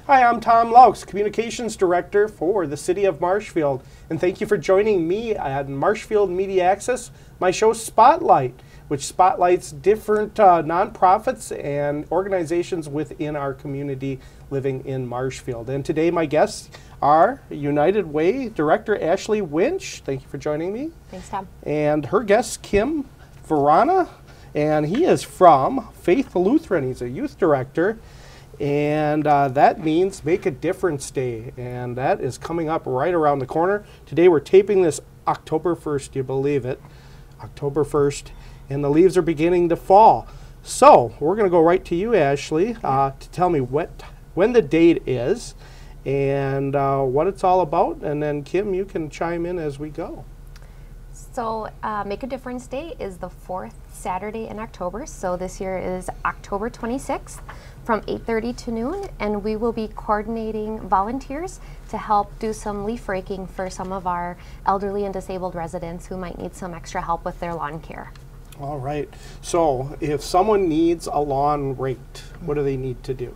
Hi, I'm Tom Laux, Communications Director for the City of Marshfield, and thank you for joining me at Marshfield Media Access, my show Spotlight, which spotlights different nonprofits and organizations within our community living in Marshfield. And today my guests are United Way Director Ashley Winch. Thank you for joining me. Thanks, Tom. And her guest, Kim Verana, and he is from Faith Lutheran. He's a youth director. And that means Make a Difference Day, and that is coming up right around the corner. Today we're taping this October 1st, do you believe it? October 1st, and the leaves are beginning to fall. So we're going to go right to you, Ashley, to tell me when the date is and what it's all about, and then Kim, you can chime in as we go. So Make a Difference Day is the fourth Saturday in October, so this year is October 26th from 8:30 to noon, and we will be coordinating volunteers to help do some leaf raking for some of our elderly and disabled residents who might need some extra help with their lawn care. All right, so if someone needs a lawn raked, what do they need to do?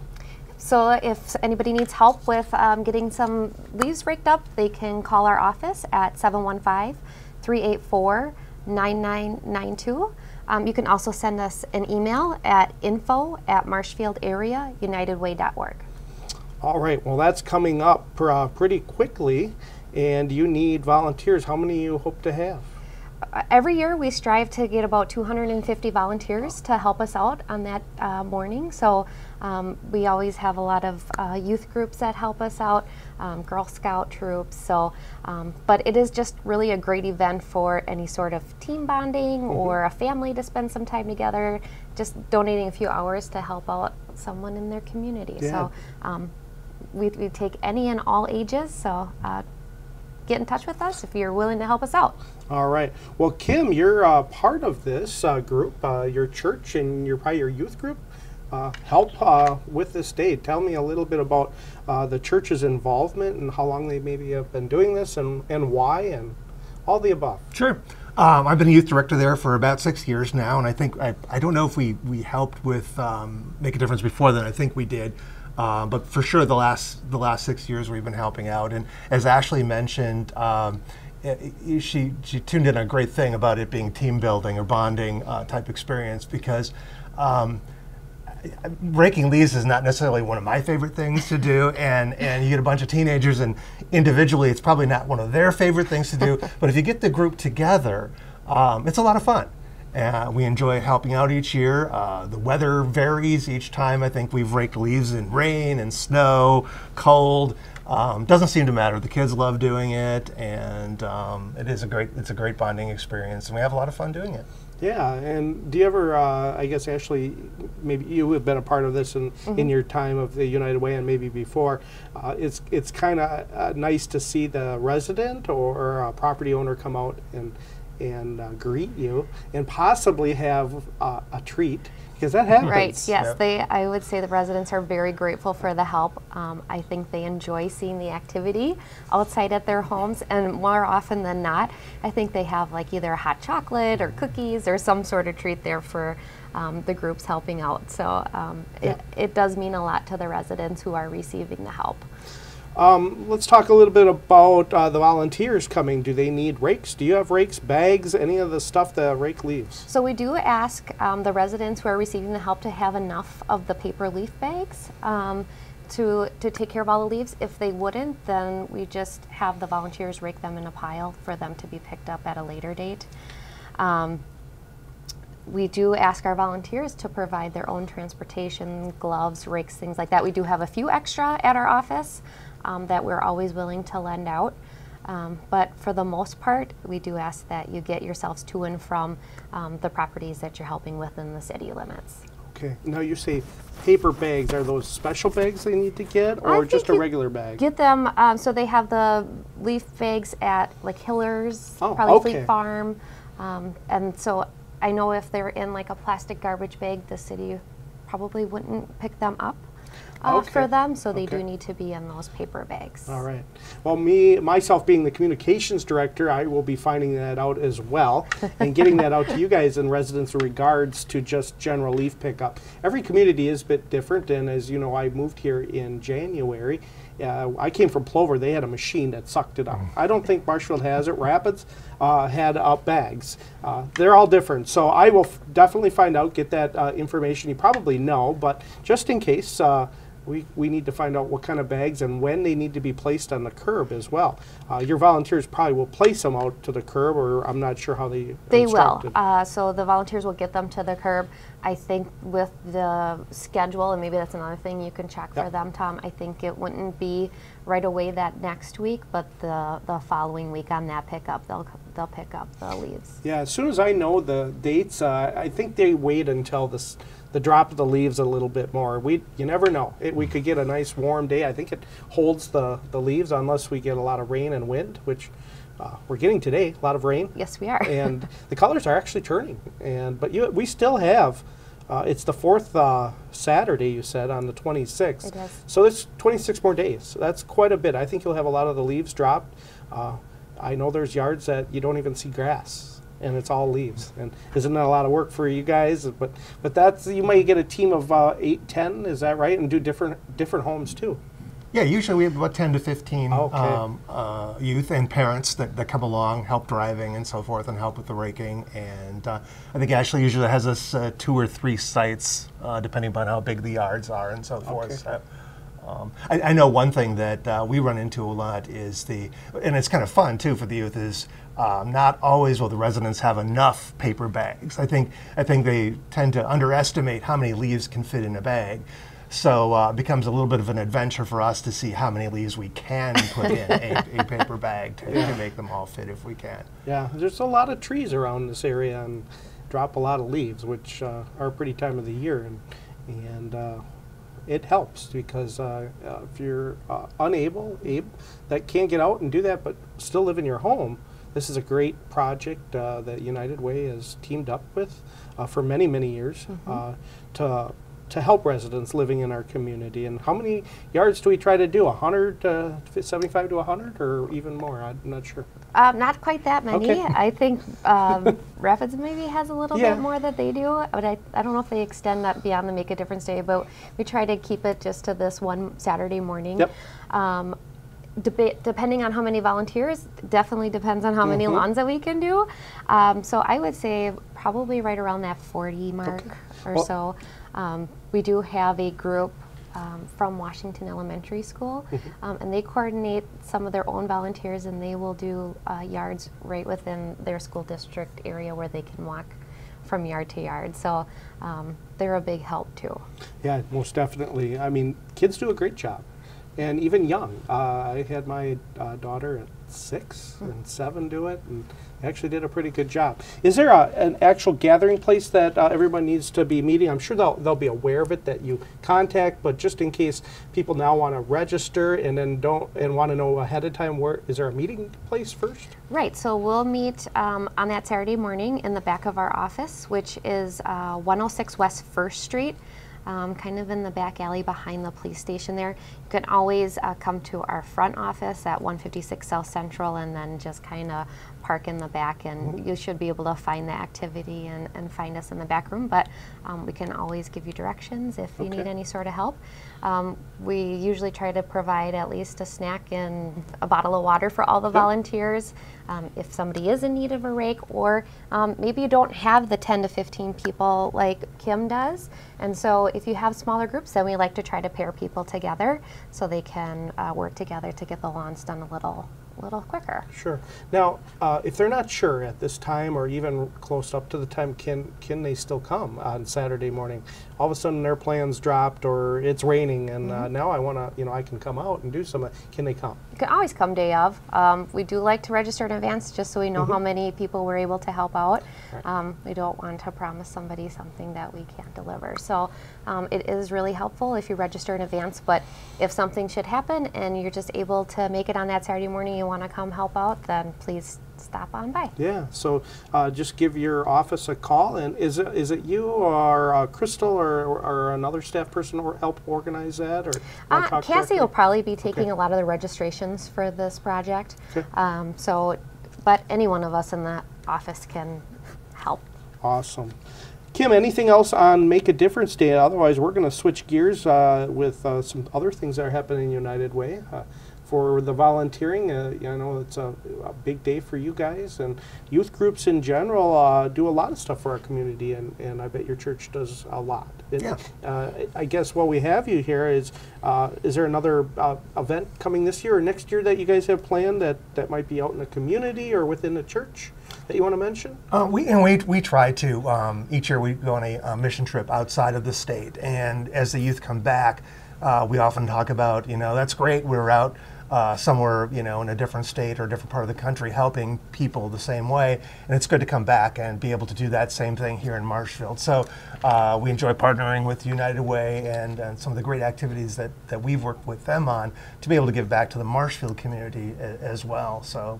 So if anybody needs help with getting some leaves raked up, they can call our office at 715-384-9992. You can also send us an email at info@marshfieldareaunitedway.org. All right, well that's coming up pretty quickly, and you need volunteers. How many you hope to have? Every year we strive to get about 250 volunteers to help us out on that morning. So we always have a lot of youth groups that help us out, Girl Scout troops. So, but it is just really a great event for any sort of team bonding or a family to spend some time together, just donating a few hours to help out someone in their community. Yeah. So we take any and all ages. So get in touch with us if you're willing to help us out. All right. Well, Kim, you're part of this group, your church and probably your youth group. Help with this day. Tell me a little bit about the church's involvement and how long they maybe have been doing this and why and all the above. Sure. I've been a youth director there for about 6 years now, and I think, I don't know if we helped with Make a Difference before then. I think we did. But for sure the last 6 years we've been helping out. And as Ashley mentioned, she tuned in a great thing about it being team building or bonding type experience, because raking leaves is not necessarily one of my favorite things to do, and you get a bunch of teenagers, and individually it's probably not one of their favorite things to do, but if you get the group together, it's a lot of fun. We enjoy helping out each year. The weather varies each time. I think we've raked leaves in rain and snow, cold. Doesn't seem to matter. The kids love doing it, and it's a great bonding experience, and we have a lot of fun doing it. Yeah, and do you ever, I guess, Ashley, maybe you have been a part of this in your time of the United Way and maybe before. It's kind of nice to see the resident or a property owner come out and greet you and possibly have a treat, because that happens. Right, yes. Yep. I would say the residents are very grateful for the help. I think they enjoy seeing the activity outside at their homes, and more often than not, I think they have like either a hot chocolate or cookies or some sort of treat there for the groups helping out. So it does mean a lot to the residents who are receiving the help. Let's talk a little bit about the volunteers coming. Do they need rakes? Do you have rakes, bags, any of the stuff that rake leaves? So we do ask the residents who are receiving the help to have enough of the paper leaf bags to take care of all the leaves. If they wouldn't, then we just have the volunteers rake them in a pile for them to be picked up at a later date. We do ask our volunteers to provide their own transportation, gloves, rakes, things like that. We do have a few extra at our office that we're always willing to lend out. But for the most part, we do ask that you get yourselves to and from the properties that you're helping within the city limits. Okay. Now you say paper bags. Are those special bags they need to get, or just a regular bag? Get them, so they have the leaf bags at like Hiller's, probably okay. Fleet Farm. And so I know if they're in like a plastic garbage bag, the city probably wouldn't pick them up. for them, so they Okay. do need to be in those paper bags. All right. Well, myself being the communications director, I will be finding that out as well and getting that out to you guys and residents in regards to just general leaf pickup. Every community is a bit different, and as you know, I moved here in January. I came from Plover. They had a machine that sucked it up. I don't think Marshfield has it. Rapids had bags. They're all different. So I will definitely find out, get that information. You probably know, but just in case, we need to find out what kind of bags and when they need to be placed on the curb as well. Your volunteers probably will place them out to the curb, or I'm not sure how they will. So the volunteers will get them to the curb. I think with the schedule, and maybe that's another thing you can check for them, Tom, I think it wouldn't be right away that next week, but the following week on that pickup, they'll pick up the leaves. Yeah, as soon as I know the dates, I think they wait until the drop of the leaves a little bit more. You never know. We could get a nice warm day. I think it holds the leaves unless we get a lot of rain and wind, which we're getting today, a lot of rain. Yes, we are. And the colors are actually turning. But we still have, it's the fourth Saturday, you said, on the 26th. It is. So it's 26 more days. So that's quite a bit. I think you'll have a lot of the leaves dropped. I know there's yards that you don't even see grass, and it's all leaves. And isn't that a lot of work for you guys? But that's, you might get a team of 8, 10, is that right? And do different homes too. Yeah, usually we have about 10 to 15 Okay. youth and parents that come along, help driving and so forth, and help with the raking. And I think Ashley usually has us 2 or 3 sites, depending upon how big the yards are and so forth. Okay. So, I know one thing that we run into a lot is and it's kind of fun too for the youth, is not always will the residents have enough paper bags. I think they tend to underestimate how many leaves can fit in a bag. So it becomes a little bit of an adventure for us to see how many leaves we can put in a paper bag to make them all fit if we can. Yeah, there's a lot of trees around this area and drop a lot of leaves, which are a pretty time of the year, and it helps because if you're able, that can't get out and do that but still live in your home, this is a great project that United Way has teamed up with for many, many years to help residents living in our community. And how many yards do we try to do? 100, 75 to 100, or even more? I'm not sure. Not quite that many. Okay. I think Rapids maybe has a little bit more that they do, but I don't know if they extend that beyond the Make a Difference Day, but we try to keep it just to this one Saturday morning. Yep. Depending on how many volunteers, definitely depends on how many lawns that we can do. So I would say probably right around that 40 mark or so. We do have a group from Washington Elementary School, and they coordinate some of their own volunteers, and they will do yards right within their school district area where they can walk from yard to yard. So they're a big help too. Yeah, most definitely. I mean, kids do a great job, and even young. I had my daughter at 6 and 7 do it, and actually did a pretty good job. Is there an actual gathering place that everyone needs to be meeting? I'm sure they'll be aware of it, that you contact, but just in case people now want to register and then want to know ahead of time, is there a meeting place first? Right, so we'll meet on that Saturday morning in the back of our office, which is 106 West 1st Street. Kind of in the back alley behind the police station there. You can always come to our front office at 156 South Central and then just kind of park in the back, and you should be able to find the activity and find us in the back room, but we can always give you directions if you need any sort of help. We usually try to provide at least a snack and a bottle of water for all the volunteers. If somebody is in need of a rake, or maybe you don't have the 10 to 15 people like Kim does, and so if you have smaller groups, then we like to try to pair people together so they can work together to get the lawns done a little quicker. Sure. Now, if they're not sure at this time or even close up to the time, can they still come on Saturday morning? All of a sudden their plans dropped or it's raining and now I want to, I can come out and do some. Can they come? You can always come day of. We do like to register in advance just so we know how many people we're able to help out. Right. We don't want to promise somebody something that we can't deliver. So it is really helpful if you register in advance, but if something should happen and you're just able to make it on that Saturday morning, you want to come help out, then please stop on by. Yeah, so just give your office a call, and is it you or Crystal or another staff person or help organize that? Or Cassie will probably be taking a lot of the registrations for this project. Okay. But any one of us in the office can help. Awesome. Kim, anything else on Make a Difference Day? Otherwise, we're going to switch gears with some other things that are happening in United Way. For the volunteering, you know, it's a big day for you guys, and youth groups in general do a lot of stuff for our community, and I bet your church does a lot. Yeah. I guess while we have you here is there another event coming this year or next year that you guys have planned that might be out in the community or within the church that you want to mention? We try to, each year we go on a mission trip outside of the state, and as the youth come back, we often talk about, you know, that's great, we're out somewhere, you know, in a different state or a different part of the country helping people the same way, and it's good to come back and be able to do that same thing here in Marshfield. So we enjoy partnering with United Way and some of the great activities that we've worked with them on to be able to give back to the Marshfield community as well. So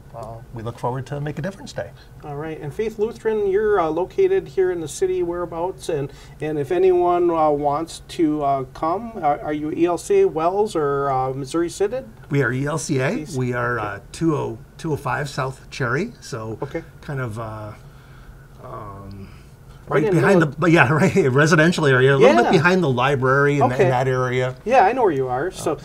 we look forward to Make a Difference Day. All right, and Faith Lutheran, you're located here in the city, whereabouts, and if anyone wants to come, are you ELCA, Wells, or Missouri City? We are ELCA. We are 205 South Cherry, so kind of right behind right residential area, a little bit behind the library in that area. Yeah, I know where you are. So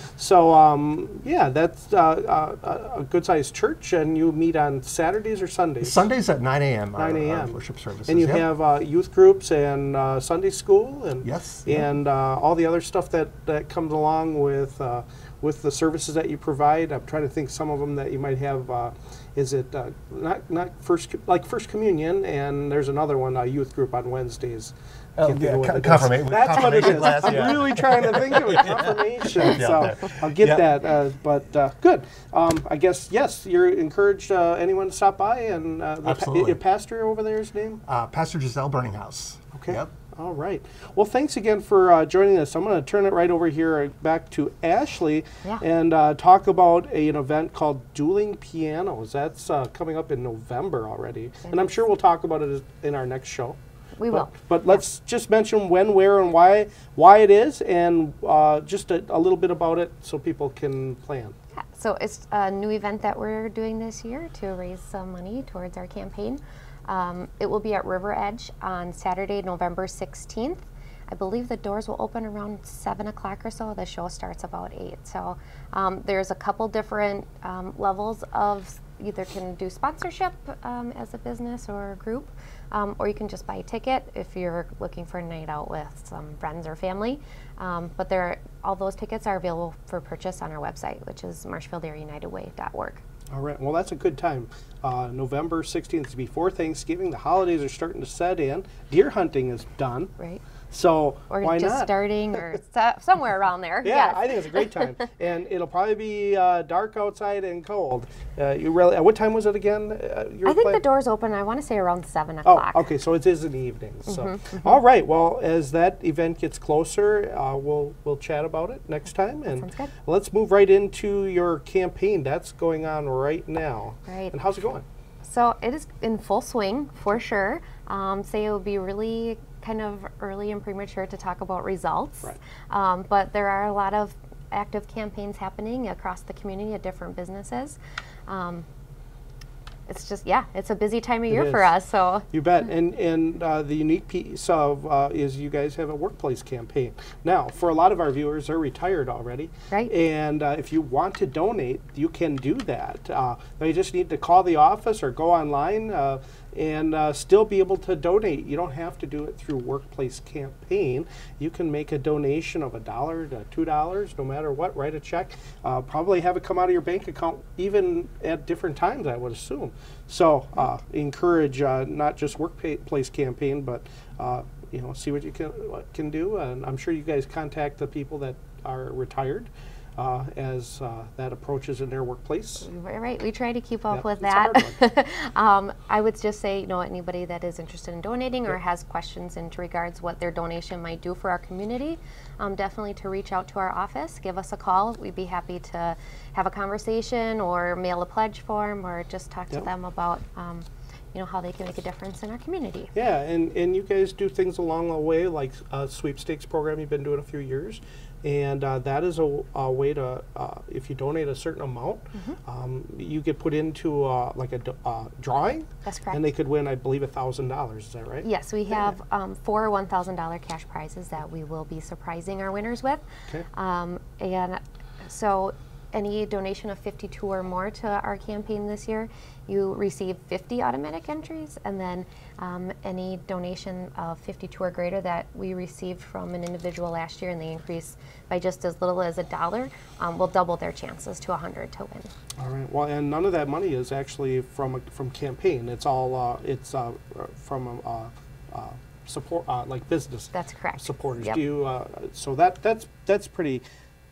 yeah, that's a good-sized church, and you meet on Saturdays or Sundays? Sundays at 9 a.m. 9 a.m. Our worship services. And you have youth groups and Sunday school, and and all the other stuff that comes along with the services that you provide. I'm trying to think some of them that you might have. Is it not First Communion, and there's another one, a youth group on Wednesdays. Confirmation. That's what it is. Class, I'm really trying to think of it. Confirmation. So I'll get that. But good. I guess yes. You're encouraged. Anyone to stop by, and your pastor over there's name? Pastor Giselle Burninghouse. Okay. Yep. All right. Well, thanks again for joining us. I'm going to turn it right over here back to Ashley and talk about an event called Dueling Pianos. That's coming up in November already. And I'm sure we'll talk about it in our next show. We will. But let's just mention when, where, and why it is, and just a little bit about it so people can plan. Yeah. So it's a new event that we're doing this year to raise some money towards our campaign. It will be at River Edge on Saturday, November 16th. I believe the doors will open around 7 o'clock or so. The show starts about 8. So there's a couple different levels of either can do sponsorship as a business or a group, or you can just buy a ticket if you're looking for a night out with some friends or family. But all those tickets are available for purchase on our website, which is marshfieldareaunitedway.org. All right. Well, that's a good time. November 16th is before Thanksgiving. The holidays are starting to set in. Deer hunting is done. Right. So or why just not? Starting or somewhere around there. Yeah, yes. I think it's a great time. And it'll probably be dark outside and cold. What time was it again? I think the doors open, I want to say around 7 o'clock. Oh, okay, so it is in the evening. So, all right. Well, as that event gets closer, we'll chat about it next time. And sounds good. Let's move right into your campaign. That's going on right now. Right. And how's it going? So it is in full swing for sure. Say it would be really kind of early and premature to talk about results. Right. But there are a lot of active campaigns happening across the community at different businesses. It's just, it's a busy time of year for us. So you bet. And the unique piece of is you guys have a workplace campaign. Now, for a lot of our viewers, they're retired already. Right. And if you want to donate, you can do that. They just need to call the office or go online and still be able to donate. You don't have to do it through Workplace Campaign. You can make a donation of $1 to $2, no matter what. Write a check. Probably have it come out of your bank account even at different times, I would assume. So encourage not just Workplace Campaign, but see what you can do. And I'm sure you guys contact the people that are retired. as that approaches in their workplace. Right, we try to keep up Yep, with it's a hard that. I would just say, anybody that is interested in donating or has questions in regards what their donation might do for our community, definitely to reach out to our office, give us a call. We'd be happy to have a conversation or mail a pledge form or just talk to them about how they can make a difference in our community. Yeah, and you guys do things along the way, like a sweepstakes program you've been doing a few years, and that is a way to, if you donate a certain amount, you get put into like a drawing. That's correct. And they could win, I believe, $1,000. Is that right? Yes, we have 4 $1,000 cash prizes that we will be surprising our winners with. Okay. And so any donation of 52 or more to our campaign this year, you receive 50 automatic entries, and then any donation of 52 or greater that we received from an individual last year and they increase by just as little as $1, will double their chances to 100 to win. All right. Well, and none of that money is actually from campaign. It's all from support, like business. That's correct. Supporters. Yep. Do you? So that's pretty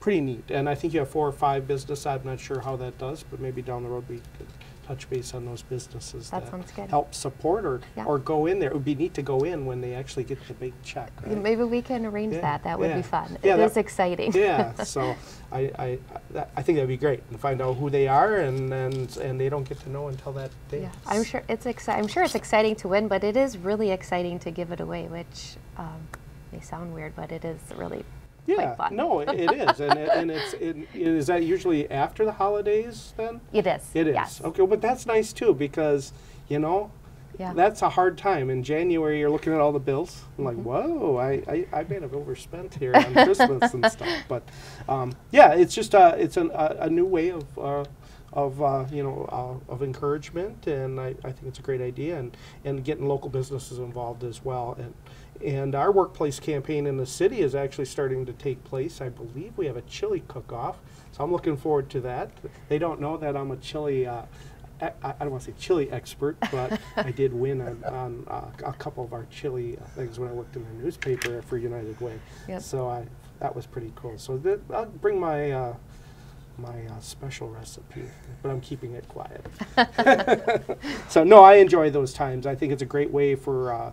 neat. And I think you have 4 or 5 business. I'm not sure how that does, but maybe down the road we could touch base on those businesses that sounds good. help support or go in there. It would be neat to go in when they actually get the big check. Right? Maybe we can arrange that. That would be fun. Yeah, it is exciting. Yeah. So I think that'd be great, and find out who they are, and they don't get to know until that day. Yeah, I'm sure it's exciting to win, but it is really exciting to give it away, which may sound weird, but it is really quite fun. No, it is, and is that usually after the holidays then? It is. It is. Yes. Okay, but that's nice too, because that's a hard time. In January, you're looking at all the bills. I'm like, whoa, I may have overspent here on Christmas and stuff. But it's just it's a new way of encouragement, and I think it's a great idea, and getting local businesses involved as well. And our workplace campaign in the city is actually starting to take place. I believe we have a chili cook-off, so I'm looking forward to that. They don't know that I'm a chili, I don't want to say chili expert, but I did win on a couple of our chili things when I worked in the newspaper for United Way. Yep. So that was pretty cool. So I'll bring my special recipe, but I'm keeping it quiet. So no, I enjoy those times. I think it's a great way for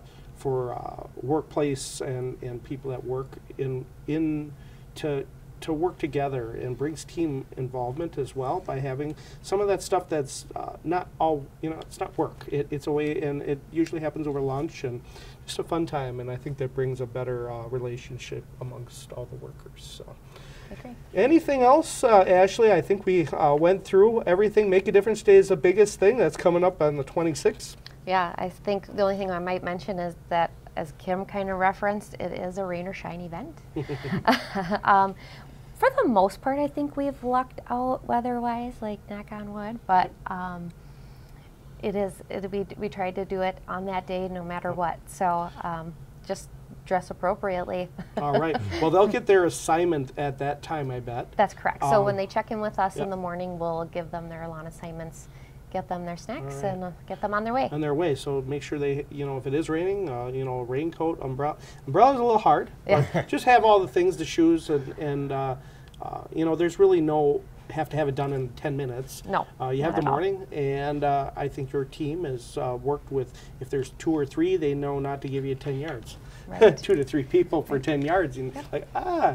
workplace and people that work to work together, and brings team involvement as well by having some of that stuff that's not all, it's not work. It's a way, and it usually happens over lunch, and just a fun time, and I think that brings a better relationship amongst all the workers. So. Okay. Anything else, Ashley? I think we went through everything. Make a Difference Day is the biggest thing. That's coming up on the 26th. Yeah, I think the only thing I might mention is that, as Kim kind of referenced, it is a rain or shine event. For the most part, I think we've lucked out weather-wise, like knock on wood, but we tried to do it on that day no matter what. So just dress appropriately. All right. Well, they'll get their assignment at that time, I bet. That's correct. So when they check in with us in the morning, we'll give them their lawn assignments, get them their snacks, and get them on their way. On their way. So make sure they, if it is raining, raincoat, umbrella. Umbrella's a little hard. But just have all the things, the shoes, and there's really no have to have it done in 10 minutes. No. You have the morning, and I think your team has worked with, if there's 2 or 3, they know not to give you 10 yards. Right. 2 to 3 people for 10 yards. And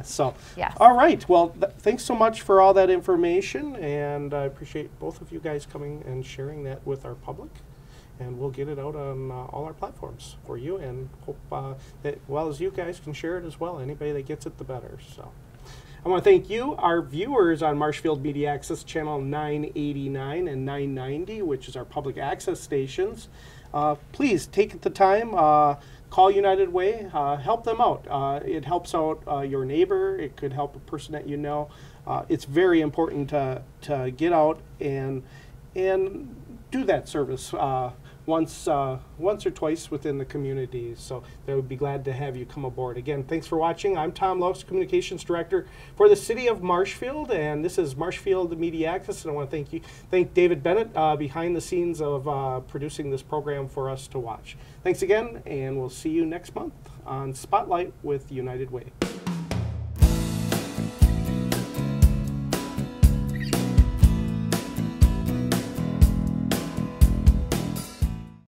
so. Yes. All right. Well, thanks so much for all that information, and I appreciate both of you guys coming and sharing that with our public. And we'll get it out on all our platforms for you, and hope that, well, as you guys can share it as well. Anybody that gets it, the better. So. I want to thank you, our viewers on Marshfield Media Access Channel 989 and 990, which is our public access stations. Please take the time, call United Way, help them out. It helps out your neighbor. It could help a person that you know. It's very important to get out and do that service once or twice within the community. So they would be glad to have you come aboard. Again, thanks for watching. I'm Tom Lowe's Communications Director for the City of Marshfield, and this is Marshfield Media Access. And I want to thank David Bennett behind the scenes of producing this program for us to watch. Thanks again, and we'll see you next month on Spotlight with United Way.